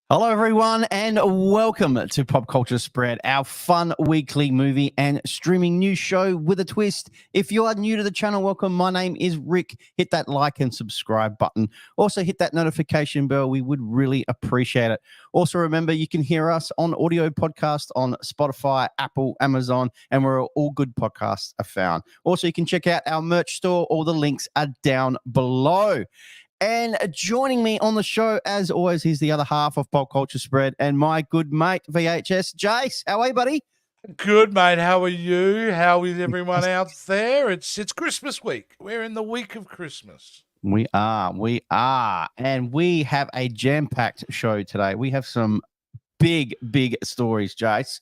Hello, everyone, and welcome to Pop Culture Spread, our fun weekly movie and streaming news show with a twist. If you are new to the channel, welcome. My name is Rick. Hit that like and subscribe button. Also, hit that notification bell. We would really appreciate it. Also, remember, you can hear us on audio podcast on Spotify, Apple, Amazon, and where all good podcasts are found. Also, you can check out our merch store. All the links are down below. And joining me on the show, as always, he's the other half of Pop Culture Spread and my good mate, VHS. Jace, how are you, buddy? Good, mate. How are you? How is everyone out there? It's Christmas week. We're in the week of Christmas. We are. And we have a jam-packed show today. We have some big stories, Jace.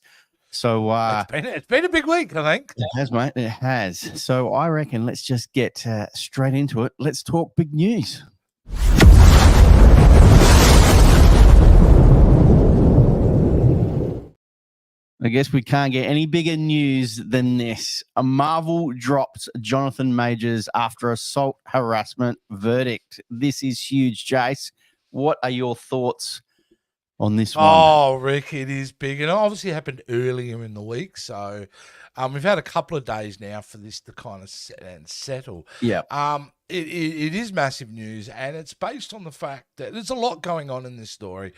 So it's been a big week, I think. It has, mate. It has. So I reckon let's just get straight into it. Let's talk big news. I guess we can't get any bigger news than this. Marvel dropped Jonathon Majors after assault harassment verdict. This is huge, Jace. What are your thoughts on this one? Oh, Rick, it is big. And it obviously happened earlier in the week. So we've had a couple of days now for this to kind of settle. Yeah. It is massive news, and it's based on the fact that there's a lot going on in this story.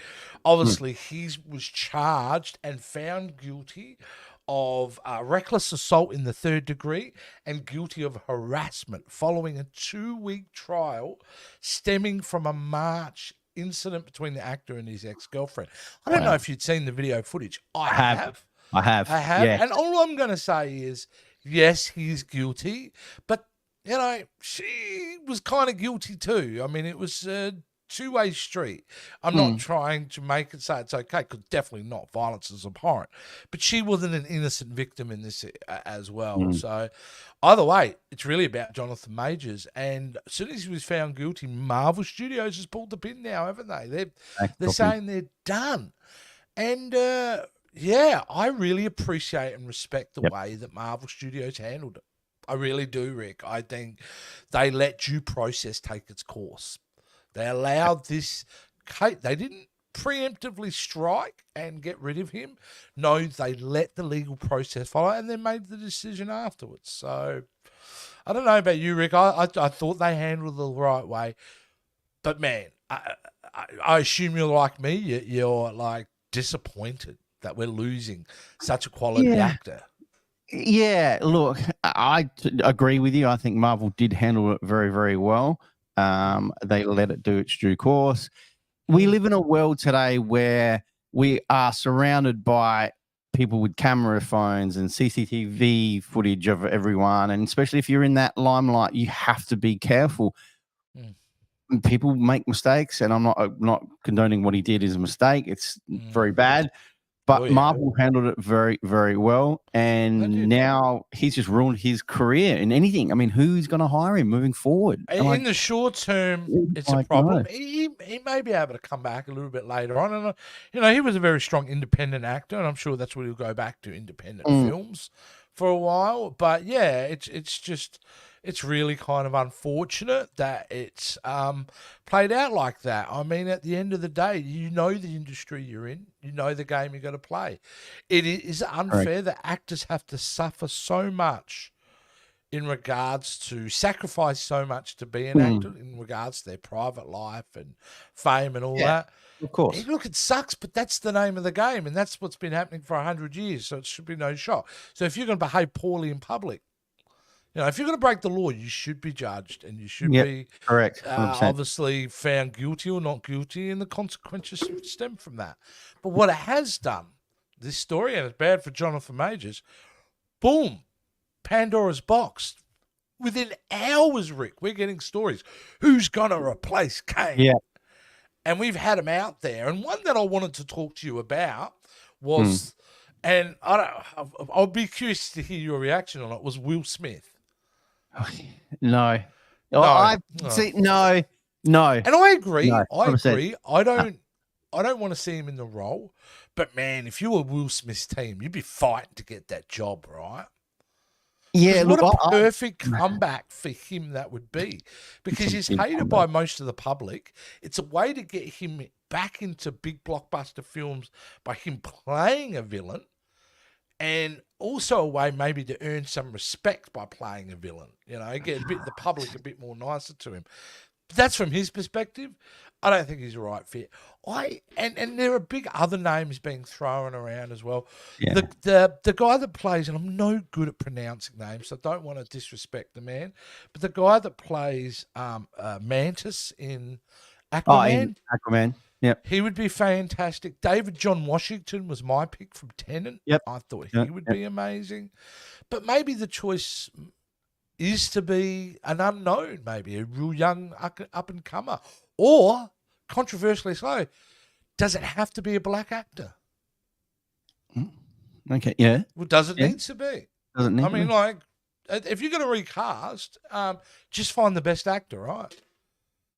Obviously, he was charged and found guilty of reckless assault in the 3rd degree and guilty of harassment following a 2-week trial stemming from a March incident between the actor and his ex-girlfriend. I don't know if you'd seen the video footage. I have. Yeah. And all I'm going to say is, yes, he's guilty, but you know, she was kind of guilty too. I mean, it was a two-way street. I'm not trying to make it say it's okay, because definitely not. Violence is abhorrent. But she wasn't an innocent victim in this as well. So either way, it's really about Jonathon Majors. And as soon as he was found guilty, Marvel Studios has pulled the pin now, haven't they? They're saying they're done. And yeah, I really appreciate and respect the way that Marvel Studios handled it. I really do, Rick. I think they let due process take its course. They allowed this case. They didn't preemptively strike and get rid of him. No, they let the legal process follow and then made the decision afterwards. So I don't know about you, Rick. I thought they handled it the right way. But, man, I assume you're like me. You're, like, disappointed that we're losing such a quality actor. Yeah, look, I agree with you. I think Marvel did handle it very, very well. They let it do its due course. We live in a world today where we are surrounded by people with camera phones and CCTV footage of everyone. And especially if you're in that limelight, you have to be careful. People make mistakes, and I'm not condoning what he did is a mistake. It's very bad. But Marvel handled it very, very well. And now he's just ruined his career in anything. I mean, who's going to hire him moving forward? In the short term, it's a problem. He may be able to come back a little bit later on. And, you know, he was a very strong independent actor, and I'm sure that's what he'll go back to, independent films for a while. But, yeah, it's just... It's really kind of unfortunate that it's played out like that. I mean, at the end of the day, you know the industry you're in. You know the game you're going to play. It is unfair that actors have to suffer so much in regards to sacrifice so much to be an actor, in regards to their private life and fame and all that. Of course. Look, it sucks, but that's the name of the game, and that's what's been happening for 100 years, so it should be no shock. So if you're going to behave poorly in public, you know, if you're going to break the law, you should be judged, and you should be correct. Obviously found guilty or not guilty, and the consequences stem from that. But what it has done, this story, and it's bad for Jonathon Majors, boom, Pandora's box. Within hours, Rick, we're getting stories. Who's going to replace Kane? Yeah. And we've had them out there. And one that I wanted to talk to you about was, and I'll be curious to hear your reaction on it, was Will Smith. No. See, no. And I agree. No, I agree. I don't want to see him in the role. But, man, if you were Will Smith's team, you'd be fighting to get that job, right? Yeah, Because what look, a perfect comeback for him that would be. Because he's hated by most of the public. It's a way to get him back into big blockbuster films by him playing a villain, and also a way maybe to earn some respect by playing a villain. You know, get the public a bit more nicer to him. That's from his perspective. I don't think he's a right fit. And there are big other names being thrown around as well. Yeah. The guy that plays, and I'm no good at pronouncing names, so I don't want to disrespect the man, but the guy that plays Mantis in Aquaman, Aquaman. Yep. he would be fantastic. David John Washington was my pick from Tenet. Yep. I thought he would be amazing. But maybe the choice is to be an unknown, maybe a real young up and comer, or controversially so, does it have to be a black actor? Okay, yeah. Well, does it need to be? Doesn't need. I mean, like, if you're going to recast, just find the best actor, right?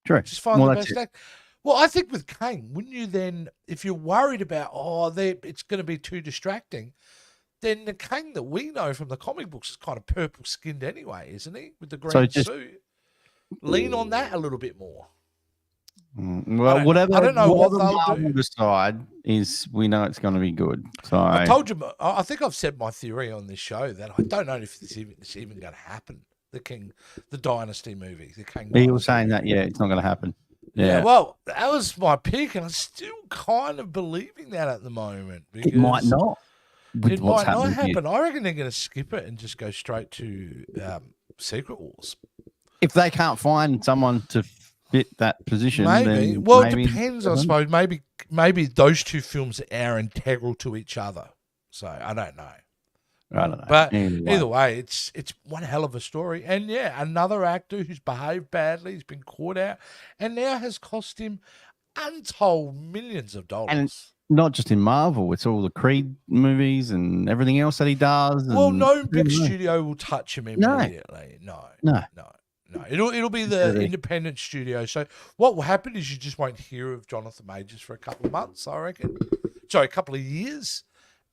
True. Just find the best actor. Well, I think with Kane, wouldn't you then, if you're worried about it's going to be too distracting, then the Kang that we know from the comic books is kind of purple skinned anyway, isn't he? With the green suit. Lean on that a little bit more. Well, whatever. I don't know what they'll do. Decide is, we know it's going to be good. So I told you. I think I've said my theory on this show that I don't know if it's even going to happen. The Dynasty movie, the King. You were saying that, it's not going to happen. Yeah. Well, that was my pick, and I'm still kind of believing that at the moment. Because it might not. It might not happen. I reckon they're going to skip it and just go straight to Secret Wars. If they can't find someone to fit that position, maybe. Then well, it depends, I suppose. Maybe those two films are integral to each other. So I don't know. I don't know. But either way, it's one hell of a story. And another actor who's behaved badly, has been caught out, and now has cost him untold millions of dollars. And not just in Marvel, it's all the Creed movies and everything else that he does. Well, no big studio will touch him immediately. No. It'll be the independent studio. So what will happen is you just won't hear of Jonathon Majors for a couple of months, I reckon. Sorry, a couple of years,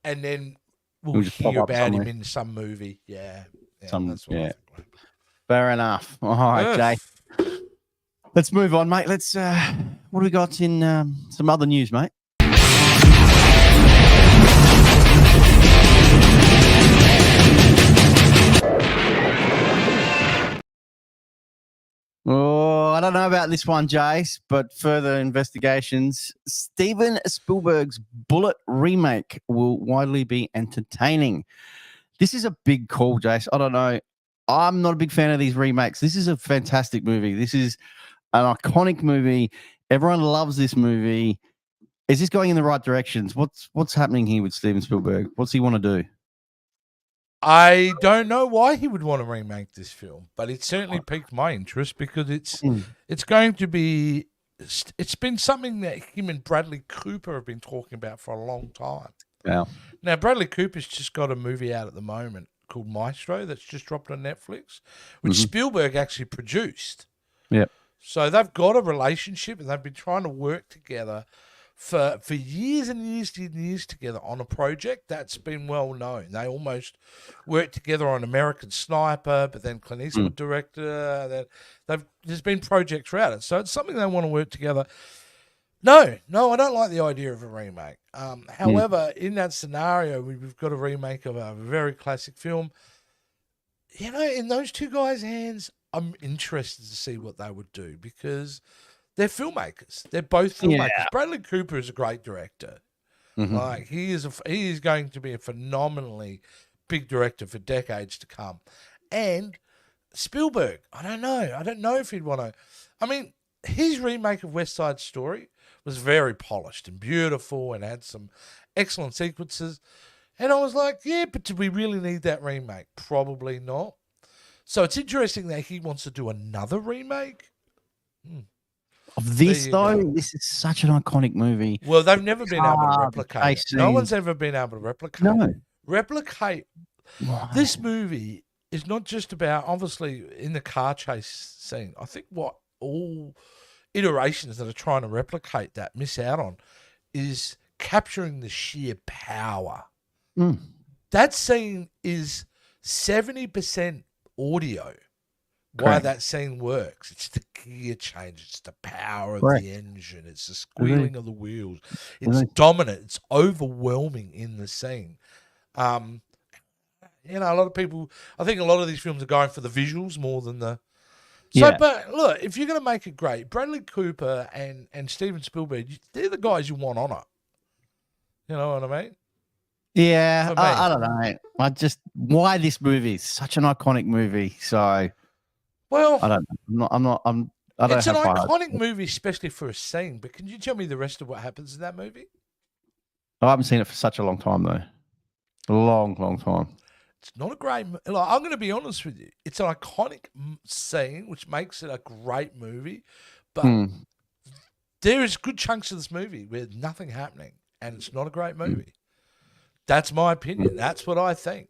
and then we'll hear about him in some movie. Yeah. That's what I think. Fair enough. All right, Jay. Let's move on, mate. Let's. What do we got in some other news, mate? Oh, I don't know about this one, Jace, but further investigations, Steven Spielberg's Bullet remake will widely be entertaining. This is a big call, Jace. I don't know. I'm not a big fan of these remakes. This is a fantastic movie. This is an iconic movie. Everyone loves this movie. Is this going in the right directions? What's happening here with Steven Spielberg? What's he want to do? I don't know why he would want to remake this film, but it certainly piqued my interest because it's going to be. It's been something that him and Bradley Cooper have been talking about for a long time. Yeah. Now Bradley Cooper's just got a movie out at the moment called Maestro that's just dropped on Netflix, which Spielberg actually produced. Yep. So they've got a relationship and they've been trying to work together for years and years and years together on a project that's been well known. They almost worked together on American Sniper, but then Clint Eastwood director. There's been projects throughout it, so it's something they want to work together. No, I don't like the idea of a remake. However, in that scenario, we've got a remake of a very classic film. You know, in those two guys' hands, I'm interested to see what they would do because they're filmmakers. They're both filmmakers. Yeah. Bradley Cooper is a great director. Like he is going to be a phenomenally big director for decades to come. And Spielberg, I don't know if he'd want to. I mean, his remake of West Side Story was very polished and beautiful and had some excellent sequences. And I was like, yeah, but do we really need that remake? Probably not. So it's interesting that he wants to do another remake. Of this, though, this is such an iconic movie. Well, they've never been able to replicate it. No one's ever been able to replicate. This movie is not just about, obviously, in the car chase scene. I think what all iterations that are trying to replicate that miss out on is capturing the sheer power. That scene is 70% audio. Why Correct. that scene works. It's the gear change. It's the power of Correct. the engine. It's the Agree. squealing of the wheels. It's Agree. dominant. It's overwhelming in the scene. You know, a lot of people, I think a lot of these films are going for the visuals more than the. So, Yeah. but look, if you're going to make it great, Bradley Cooper and Steven Spielberg, they're the guys you want on it. You know what I mean? Yeah, For me. I don't know. Why this movie is such an iconic movie. So Well, I don't know. I don't it's an have high hopes. iconic movie, especially for a scene. But can you tell me the rest of what happens in that movie? I haven't seen it for such a long time though. A long, long time. It's not a great. Like, I'm going to be honest with you. It's an iconic scene, which makes it a great movie. But there is good chunks of this movie where nothing happening, and it's not a great movie. That's my opinion. That's what I think.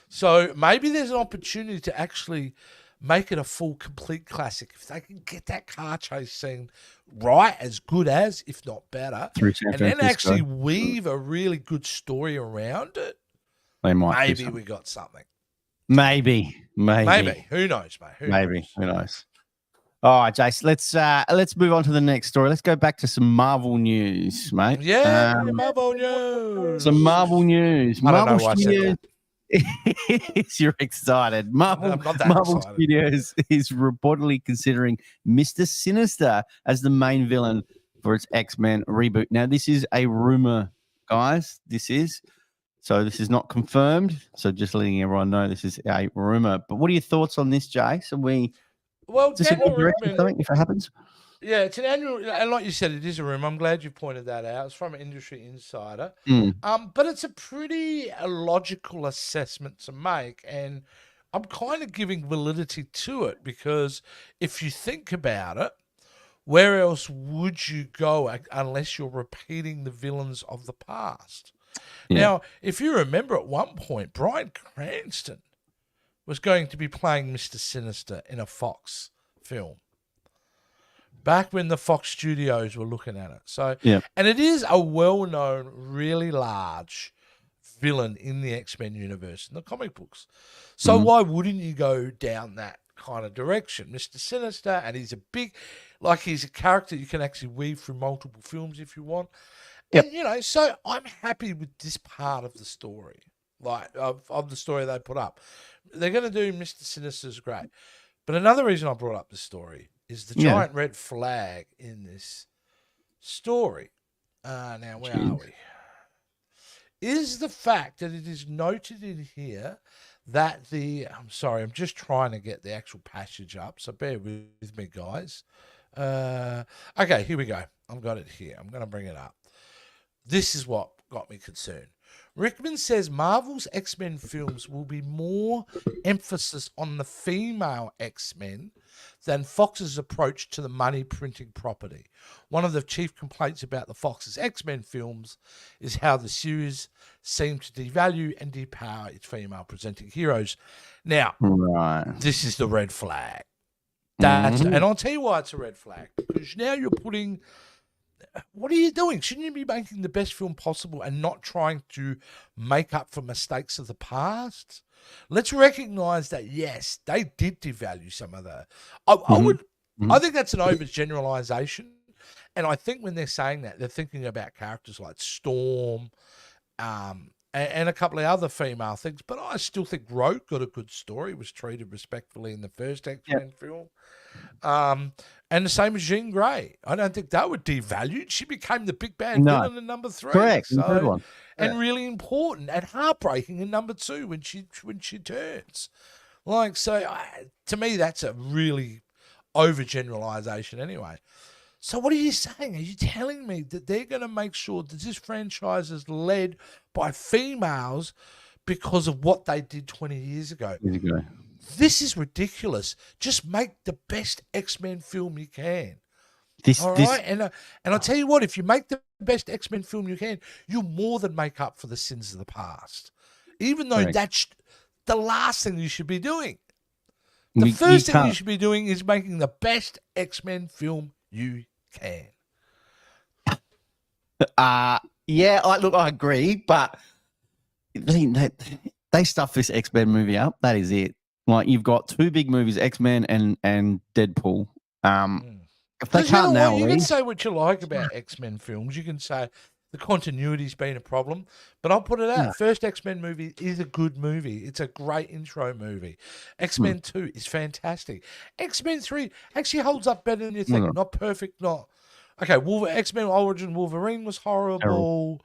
So maybe there's an opportunity to actually make it a full, complete classic. If they can get that car chase scene right, as good as, if not better, Through San and then Francisco. actually weave a really good story around it, They might. maybe we got something. Maybe. Who knows, mate? Who knows? All right, Jace. Let's move on to the next story. Let's go back to some Marvel news, mate. Yeah, Marvel news. Some Marvel news. I don't Marvel know why I said Studios. You're excited. Marvel excited. Studios is reportedly considering Mr. Sinister as the main villain for its X-Men reboot. Now, this is a rumor, guys. This is not confirmed. So just letting everyone know this is a rumor. But what are your thoughts on this, Jace? Well, is this a good direction, something, if it happens? Yeah, it's an annual, and like you said, it is a rumor. I'm glad you pointed that out. It's from an industry insider. But it's a pretty logical assessment to make, and I'm kind of giving validity to it because if you think about it, where else would you go unless you're repeating the villains of the past? Yeah. Now, if you remember at one point, Bryan Cranston was going to be playing Mr. Sinister in a Fox film. Back when the Fox studios were looking at it. So, and it is a well-known, really large villain in the X-Men universe, in the comic books. So why wouldn't you go down that kind of direction? Mr. Sinister, and he's he's a character you can actually weave through multiple films if you want. Yep. And, you know, so I'm happy with this part of the story, like of the story they put up. They're going to do Mr. Sinister's great. But another reason I brought up this story is the giant red flag in this story. Now, where are we? Is the fact that it is noted in here that I'm sorry, I'm just trying to get the actual passage up, so bear with me, guys. Okay, here we go. I've got it here. I'm going to bring it up. This is what got me concerned. Rickman says Marvel's X-Men films will be more emphasis on the female X-Men than Fox's approach to the money printing property. One of the chief complaints about the Fox's X-Men films is how the series seem to devalue and depower its female presenting heroes. Now, this is the red flag. And I'll tell you why it's a red flag. Because now you're putting... What are you doing? Shouldn't you be making the best film possible and not trying to make up for mistakes of the past? Let's recognize that, yes, they did devalue some of the... I think that's an overgeneralization. And I think when they're saying that, they're thinking about characters like Storm and a couple of other female things. But I still think Rogue got a good story, was treated respectfully in the first X-Men film. And the same as Jean Grey. I don't think that would devalued. She became the big bad villain in number 3. Correct. So, and really important and heartbreaking in number 2 when she turns. Like, so to me, that's a really overgeneralization anyway. So what are you saying? Are you telling me that they're going to make sure that this franchise is led by females because of what they did 20 years ago? This is ridiculous. Just make the best X-Men film you can. All right? And I'll tell you what, if you make the best X-Men film you can, you'll more than make up for the sins of the past. Even though that's the last thing you should be doing. The first thing you should be doing is making the best X-Men film you can. I agree, but they stuff this X-Men movie up. That is it. Like, you've got two big movies, X-Men and Deadpool. If they Because you know can't what, nail you can these, say what you like about X-Men films. You can say the continuity's been a problem, but I'll put it out. Yeah. First X-Men movie is a good movie. It's a great intro movie. X-Men 2 is fantastic. X-Men 3 actually holds up better than you think. Mm. Not perfect, not... Okay, X-Men Origin Wolverine was horrible. Terrible.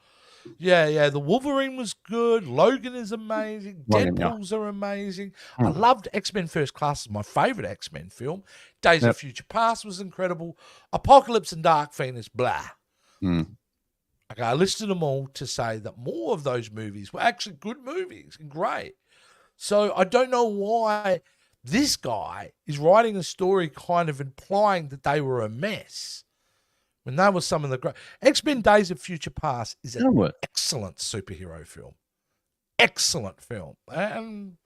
Yeah, the Wolverine was good. Logan is amazing. Logan, yeah. Deadpool's are amazing. I loved X-Men First Class, is my favorite X-Men film. Days of Future Past was incredible. Apocalypse and Dark Phoenix, blah. Okay, I listed them all to say that more of those movies were actually good movies and great. So I don't know why this guy is writing a story kind of implying that they were a mess. When that was some of the great... X-Men Days of Future Past is an excellent superhero film. Excellent film. And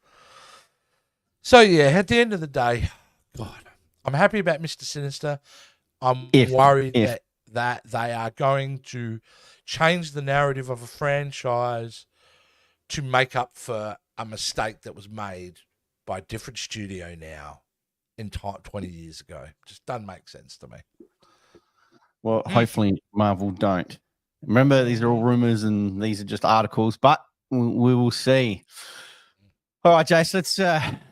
so, yeah, at the end of the day, God, I'm happy about Mr. Sinister. I'm worried that they are going to change the narrative of a franchise to make up for a mistake that was made by a different studio now in 20 years ago. Just doesn't make sense to me. Well, hopefully Marvel don't. Remember, these are all rumors and these are just articles, but we will see. All right, Jace,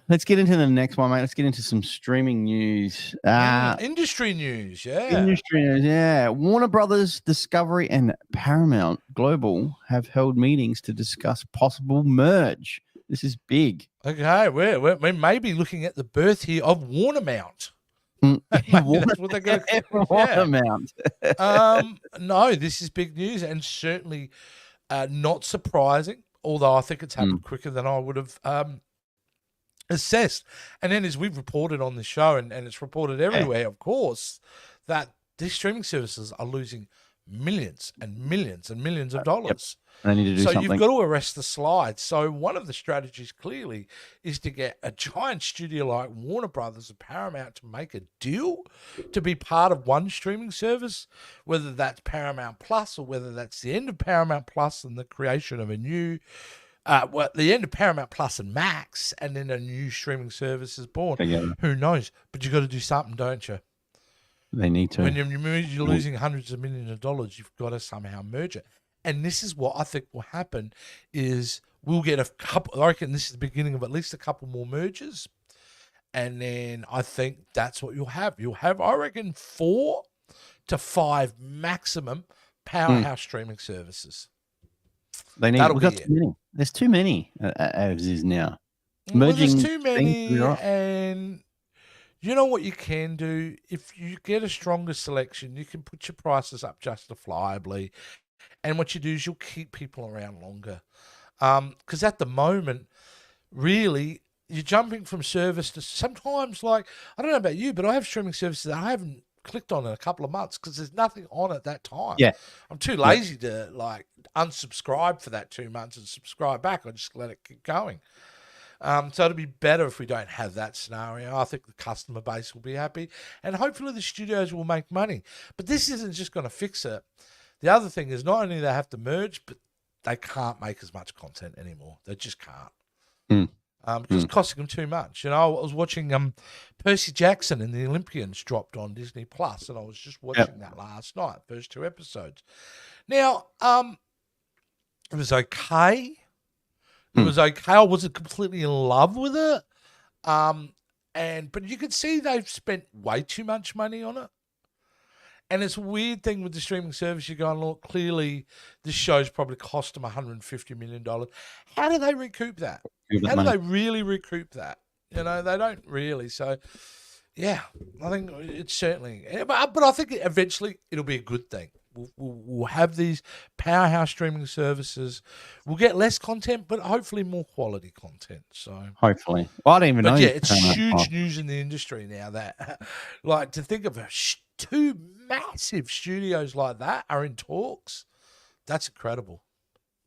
let's get into the next one, mate. Let's get into some streaming news. Industry news, Industry news, yeah. Warner Brothers, Discovery, and Paramount Global have held meetings to discuss possible merge. This is big. Okay, we may be looking at the birth here of Warnermount. That's what they're going to no, this is big news and certainly not surprising, although I think it's happened quicker than I would have assessed. And then, as we've reported on the show, and it's reported everywhere, of course, that these streaming services are losing millions and millions and millions of dollars. They need to do something. You've got to arrest the slide. So one of the strategies clearly is to get a giant studio like Warner Brothers and Paramount to make a deal to be part of one streaming service, whether that's Paramount Plus or whether that's the end of Paramount Plus and the creation of a new, the end of Paramount Plus and Max, and then a new streaming service is born. Who knows? But you've got to do something, don't you? They need to. When you're losing hundreds of millions of dollars, you've got to somehow merge it. And this is what I think will happen is we'll get a couple, I reckon this is the beginning of at least a couple more mergers. And then I think that's what you'll have. You'll have, I reckon, 4 to 5 maximum powerhouse streaming services. They need, we've got too many. There's too many as is now. Merging, there's too many, and you know what you can do? If you get a stronger selection, you can put your prices up justifiably. And what you do is you'll keep people around longer. Because at the moment, really, you're jumping from service to sometimes, like, I don't know about you, but I have streaming services that I haven't clicked on in a couple of months because there's nothing on at that time. Yeah. I'm too lazy to, like, unsubscribe for that 2 months and subscribe back. I just let it keep going. So it'd be better if we don't have that scenario. I think the customer base will be happy and hopefully the studios will make money. But this isn't just going to fix it. The other thing is not only they have to merge, but they can't make as much content anymore. They just can't. Because it's costing them too much. You know, I was watching Percy Jackson and the Olympians dropped on Disney Plus, and I was just watching that last night, first 2 episodes. Now, it was okay. It was okay. I wasn't completely in love with it. But you could see they've spent way too much money on it. And it's a weird thing with the streaming service. You're going, look, clearly this show's probably cost them $150 million. How do they recoup that? How do they really recoup that? You know, they don't really. So, yeah, I think it's certainly. But I think eventually it'll be a good thing. We'll have these powerhouse streaming services. We'll get less content, but hopefully more quality content. So hopefully. Well, I don't even know. Yeah, it's huge news in the industry now that, like, to think of 2 massive studios like that are in talks. That's incredible.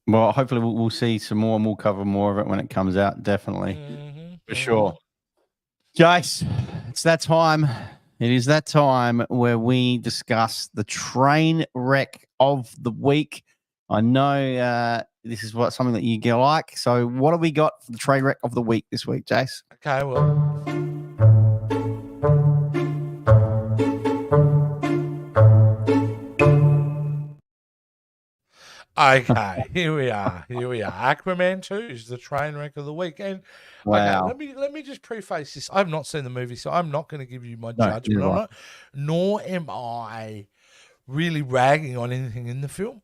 Well, hopefully we'll see some more and we'll cover more of it when it comes out. Definitely. For sure. Jace, it's that time. It is that time where we discuss the train wreck of the week. I know this is something that you like. So, what have we got for the train wreck of the week this week, Jace? Okay, well. Okay, here we are. Aquaman 2 is the train wreck of the week. And okay, Wow. let me just preface this. I've not seen the movie, so I'm not going to give you my No, judgment neither on have it, nor am I really ragging on anything in the film.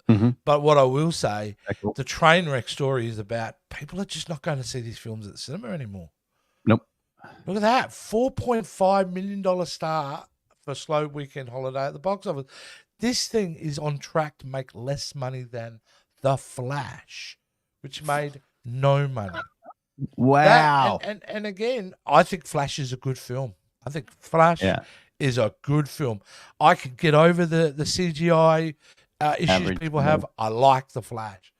I. Mhm. But what I will say, Okay, cool. the train wreck story is about people are just not going to see these films at the cinema anymore. Nope. Look at that, $4.5 million start for slow weekend holiday at the box office. This thing is on track to make less money than The Flash, which made no money. Wow. And again, I think Flash is a good film. I think Flash is a good film. I could get over the CGI issues Average, people have. I like The Flash.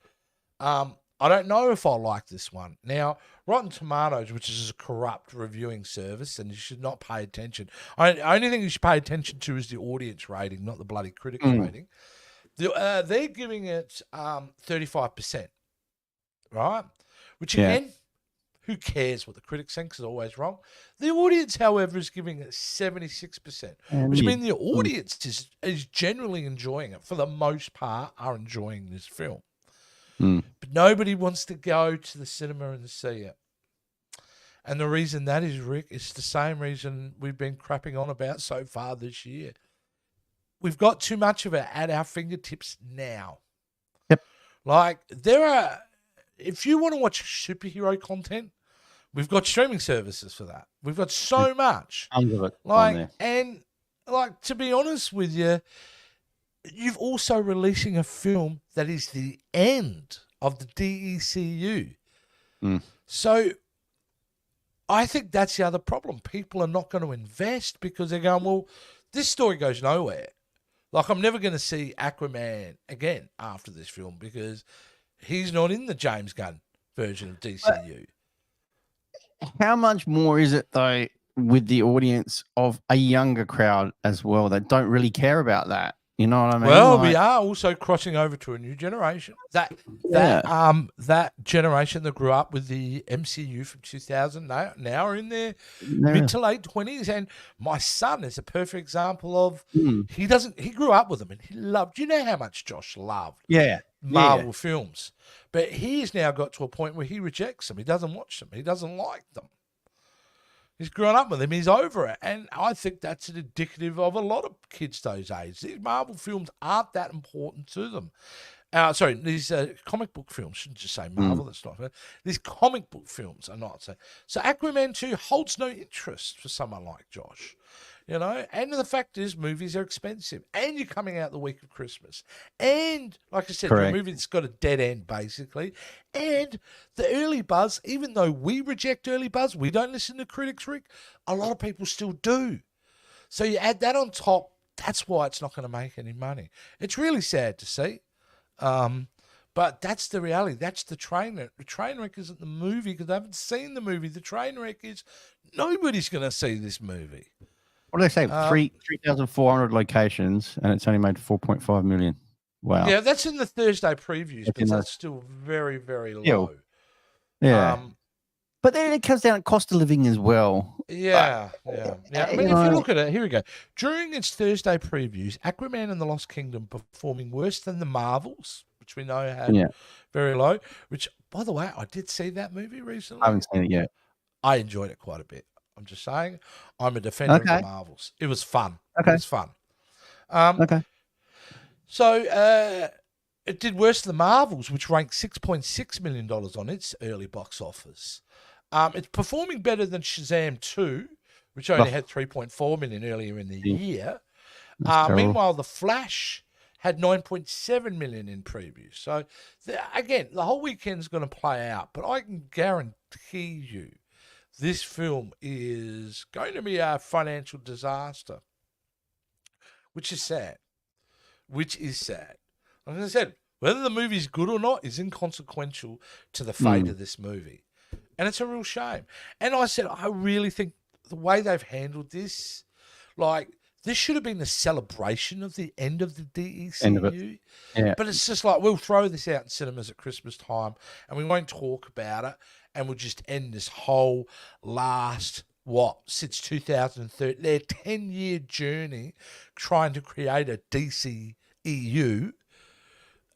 I don't know if I like this one. Now, Rotten Tomatoes, which is a corrupt reviewing service, and you should not pay attention. Only thing you should pay attention to is the audience rating, not the bloody critics rating. They're giving it 35%, right? Which again, who cares what the critics think? 'Cause it's always wrong. The audience, however, is giving it 76%, which means the audience is generally enjoying it. For the most part, are enjoying this film. But nobody wants to go to the cinema and see it. And the reason that is, Rick, is the same reason we've been crapping on about so far this year. We've got too much of it at our fingertips now. Yep. Like, if you want to watch superhero content, we've got streaming services for that. We've got so much. Tons of it on there. And to be honest with you, you've also releasing a film that is the end of the DECU. So I think that's the other problem. People are not going to invest because they're going, well, this story goes nowhere. Like, I'm never going to see Aquaman again after this film because he's not in the James Gunn version of DCU. How much more is it, though, with the audience of a younger crowd as well that don't really care about that? You know what I mean? Well, we are also crossing over to a new generation. That generation that grew up with the MCU from 2000 now are in their mid to late 20s. And my son is a perfect example of he grew up with them and he loved. You know how much Josh loved Marvel films, but he's now got to a point where he rejects them. He doesn't watch them. He doesn't like them. He's grown up with him. He's over it. And I think that's indicative of a lot of kids those age. These Marvel films aren't that important to them. These comic book films, shouldn't just say Marvel, that's not fair. These comic book films are not. So Aquaman 2 holds no interest for someone like Josh. You know, and the fact is, movies are expensive, and you're coming out the week of Christmas, and like I said, a movie that's got a dead end basically, and the early buzz. Even though we reject early buzz, we don't listen to critics, Rick. A lot of people still do. So you add that on top. That's why it's not going to make any money. It's really sad to see, but that's the reality. That's the train wreck. The train wreck isn't the movie because they haven't seen the movie. The train wreck is nobody's going to see this movie. What do they say? 3,400 locations, and it's only made 4.5 million. Wow. Yeah, that's in the Thursday previews, but that's still very, very low. Yeah. But then it comes down to cost of living as well. Yeah. I mean, if you look at it, here we go. During its Thursday previews, Aquaman and the Lost Kingdom performing worse than the Marvels, which we know had very low, which, by the way, I did see that movie recently. I haven't seen it yet. I enjoyed it quite a bit. I'm just saying, I'm a defender of the Marvels. It was fun. It was fun. So it did worse than the Marvels, which ranked $6.6 million on its early box office. It's performing better than Shazam 2, which only had 3.4 million earlier in the year. Meanwhile, The Flash had 9.7 million in previews. So, again, the whole weekend's going to play out, but I can guarantee you this film is going to be a financial disaster, which is sad. Like I said, whether the movie's good or not is inconsequential to the fate of this movie. And it's a real shame. And I said, I really think the way they've handled this, like, this should have been a celebration of the end of the End of it. DECU. Yeah. But it's just like, we'll throw this out in cinemas at Christmas time and we won't talk about it. And we'll just end this whole last, since 2013, their 10-year journey trying to create a DCEU.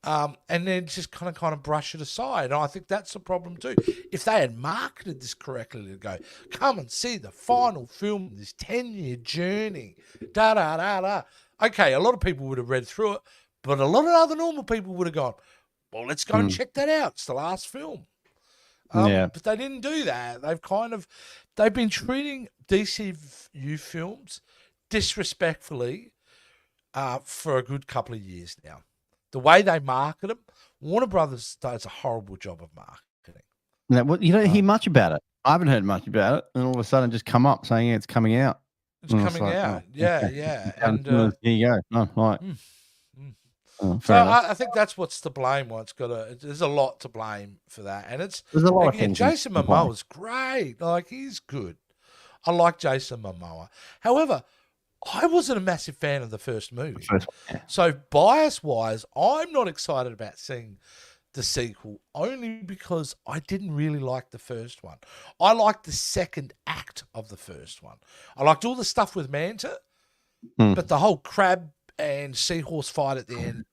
And then just kind of brush it aside. And I think that's the problem too. If they had marketed this correctly to go, come and see the final film of this 10-year journey, da-da-da-da. Okay, a lot of people would have read through it, but a lot of other normal people would have gone, well, let's go and check that out. It's the last film. But they didn't do that. They've been treating DCU films disrespectfully for a good couple of years now. The way they market them, Warner Brothers does a horrible job of marketing. Now, you don't hear much about it. I haven't heard much about it, and all of a sudden, just come up saying it's coming out. It's coming out. Yeah. And here you go. Oh, right. So I think that's what's to blame. There's a lot to blame for that, and there's a lot again, of Jason Momoa's great. Like, he's good. I like Jason Momoa. However, I wasn't a massive fan of the first movie. So bias-wise, I'm not excited about seeing the sequel only because I didn't really like the first one. I liked the second act of the first one. I liked all the stuff with Manta, but the whole crab and seahorse fight at the end,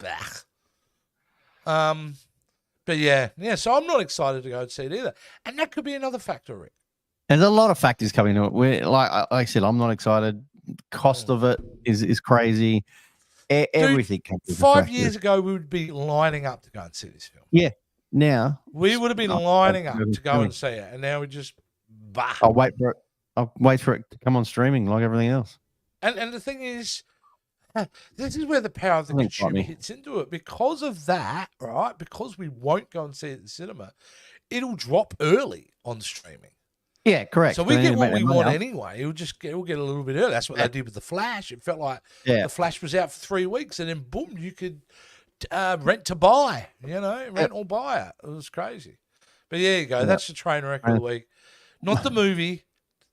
but yeah, so I'm not excited to go and see it either. And that could be another factor, Rick. There's a lot of factors coming to it. Like I said, I'm not excited. Cost of it is crazy. Everything. Dude, 5 years ago, we would be lining up to go and see this film. Yeah. Now we would have been lining up to go and see it, and now we just. I'll wait for it. I'll wait for it to come on streaming like everything else. And the thing is, this is where the power of the consumer hits into it. Because of that, right? Because we won't go and see it in the cinema, it'll drop early on streaming. Yeah, correct. So we get what we want anyway. We'll get a little bit early. That's what they did with The Flash. It felt like The Flash was out for 3 weeks, and then boom, you could rent to buy. Rent or buy it. It was crazy. But there you go. That's the train wreck of the week. Not the movie,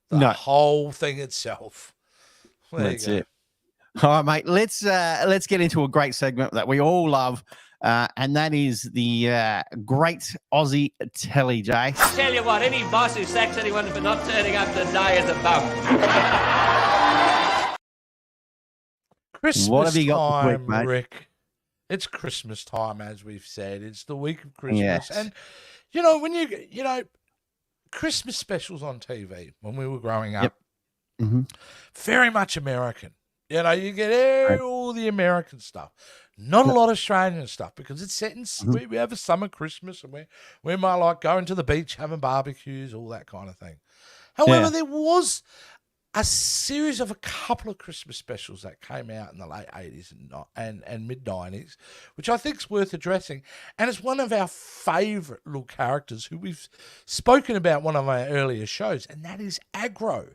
the whole thing itself. That's it. All right, mate. Let's get into a great segment that we all love. And that is the great Aussie telly, Jay. I tell you what, any boss who sacks anyone for not turning up today is a bum. Christmas what have you got time, this week, mate? Rick. It's Christmas time, as we've said. It's the week of Christmas. Yes. And, when Christmas specials on TV when we were growing up, very much American. You get all the American stuff. Not a lot of Australian stuff because it's set in we have a summer Christmas and we might like going to the beach, having barbecues, all that kind of thing. However, there was a series of a couple of Christmas specials that came out in the late 80s and mid-90s, which I think is worth addressing. And it's one of our favourite little characters who we've spoken about one of our earlier shows, and that is Aggro.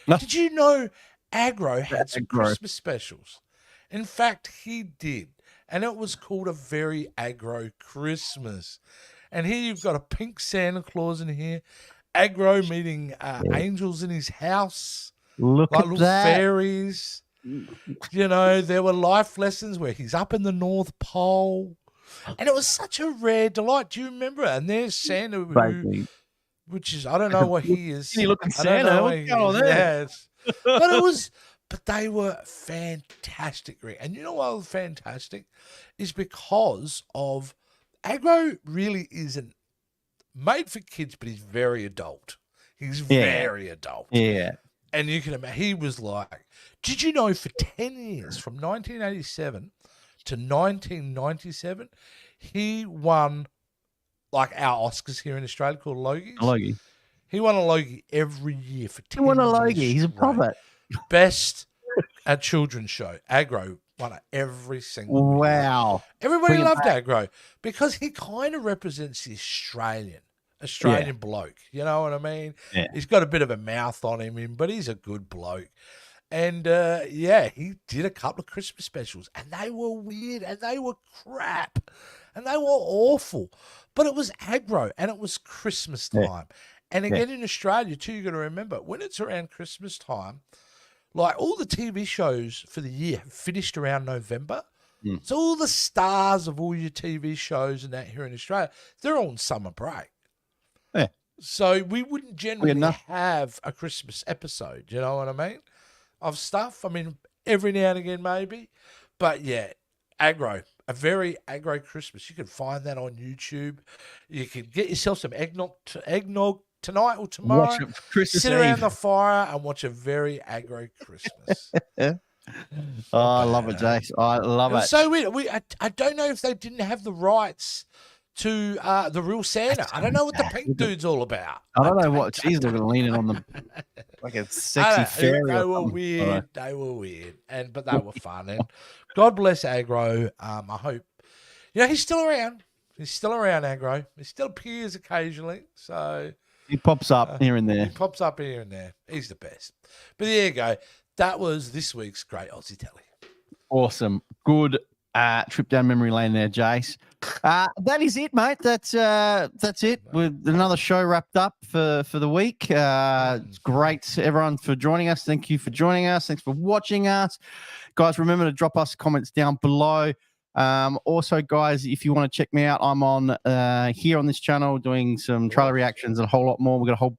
No. Did you know Aggro had some Christmas specials? In fact, he did. And it was called A Very Aggro Christmas. And here you've got a pink Santa Claus in here. Aggro meeting angels in his house. Look at little that. fairies. There were life lessons where he's up in the North Pole. And it was such a rare delight. Do you remember it? And there's Santa, which is, I don't know what he is. You look at Santa. What's going on there? But they were fantastic. And you know why they were fantastic? Is because of Aggro really isn't made for kids, but he's very adult. He's very adult. Yeah. And you can imagine, he was like, did you know for 10 years, from 1987 to 1997, he won, like our Oscars here in Australia called Logies. Logie. He won a Logie every year for 10 years. He won a Logie. He's a prophet. Best at children's show. Aggro won it every single year. Wow. Everybody loved Aggro because he kind of represents the Australian bloke. You know what I mean? Yeah. He's got a bit of a mouth on him, but he's a good bloke. And, he did a couple of Christmas specials, and they were weird, and they were crap, and they were awful. But it was Aggro, and it was Christmas time. And again, in Australia, too, you got to remember, when it's around Christmas time, like all the TV shows for the year have finished around November. Mm. So all the stars of all your TV shows and that here in Australia, they're on summer break. Yeah. So we wouldn't generally enough. have a Christmas episode, you know what I mean? Of stuff. I mean, every now and again maybe. But yeah, aggro. A very aggro Christmas. You can find that on YouTube. You can get yourself some eggnog tonight or tomorrow. Watch it for Christmas Sit around Eve. the fire and watch a very aggro Christmas. Oh, I love it, Jace. I love it. So weird. I don't know if they didn't have the rights to the real Santa. I don't know what the pink dude's all about. I don't know what she's looking leaning on the like a sexy fairy. They were weird. They were weird, but they were fun. And God bless Aggro. I hope he's still around. He's still around, Aggro. He still appears occasionally. So he pops up here and there. He pops up here and there. He's the best. But there you go. That was this week's Great Aussie Telly. Awesome. Good trip down memory lane there, Jace. That is it, mate. That's it. With another show wrapped up for the week. It's great, everyone, for joining us. Thank you for joining us. Thanks for watching us. Guys, remember to drop us comments down below. Also, guys, if you want to check me out, I'm on here on this channel doing some trailer reactions and a whole lot more. We've got a whole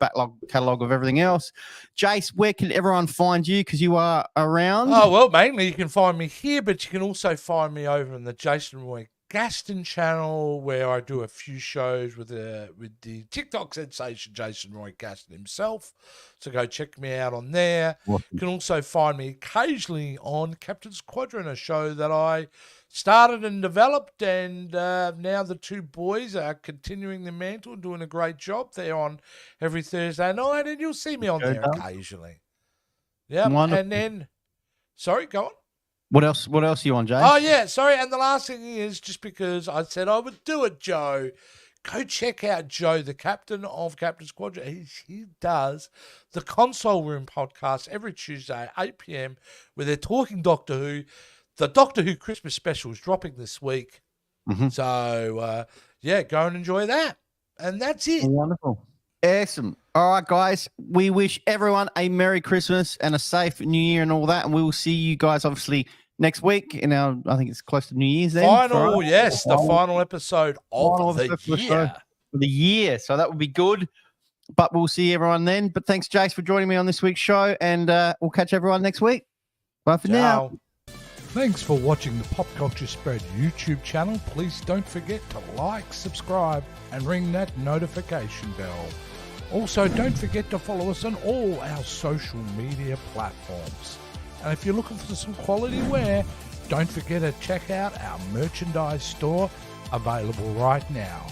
catalog of everything else. Jace, where can everyone find you? Because you are around. Oh, well, mainly you can find me here, but you can also find me over in the Jason Roy Gaston channel, where I do a few shows with the TikTok sensation Jason Roy Gaston himself. So go check me out on there. Awesome. You can also find me occasionally on Captain's Quadrant, a show that I started and developed, and now the two boys are continuing the mantle and doing a great job. They're on every Thursday night, and you'll see me on there occasionally. Yeah, and then, sorry, go on. What else are you on, Jace? Oh, yeah, sorry. And the last thing is, just because I said I would do it, Joe, go check out Joe, the captain of Captain's Quadrant. He does the Console Room podcast every Tuesday at 8 p.m. where they're talking Doctor Who. The Doctor Who Christmas special is dropping this week. Mm-hmm. So, yeah, go and enjoy that. And that's it. Wonderful. Awesome. All right, guys. We wish everyone a Merry Christmas and a safe New Year and all that. And we will see you guys, obviously, next week. I think it's close to New Year's then. Final episode of the year. For the year. So that would be good. But we'll see everyone then. But thanks, Jace, for joining me on this week's show. And we'll catch everyone next week. Bye for now. Thanks for watching the Pop Culture Spread YouTube channel. Please don't forget to like, subscribe, and ring that notification bell. Also, don't forget to follow us on all our social media platforms. And if you're looking for some quality wear, don't forget to check out our merchandise store available right now.